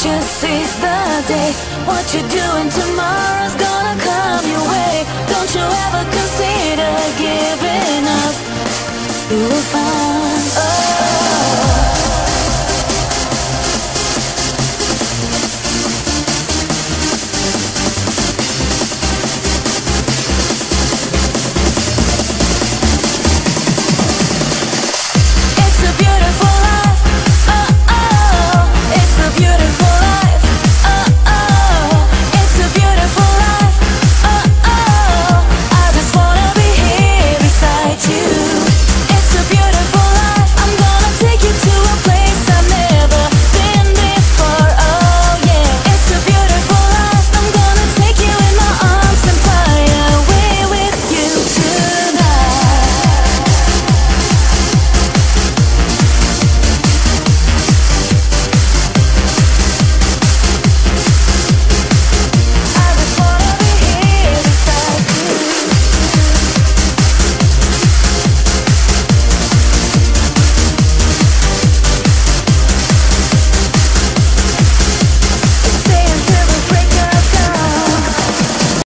just seize the day. What you're doing tomorrow's gonna come your way. Don't you ever consider giving up. You will find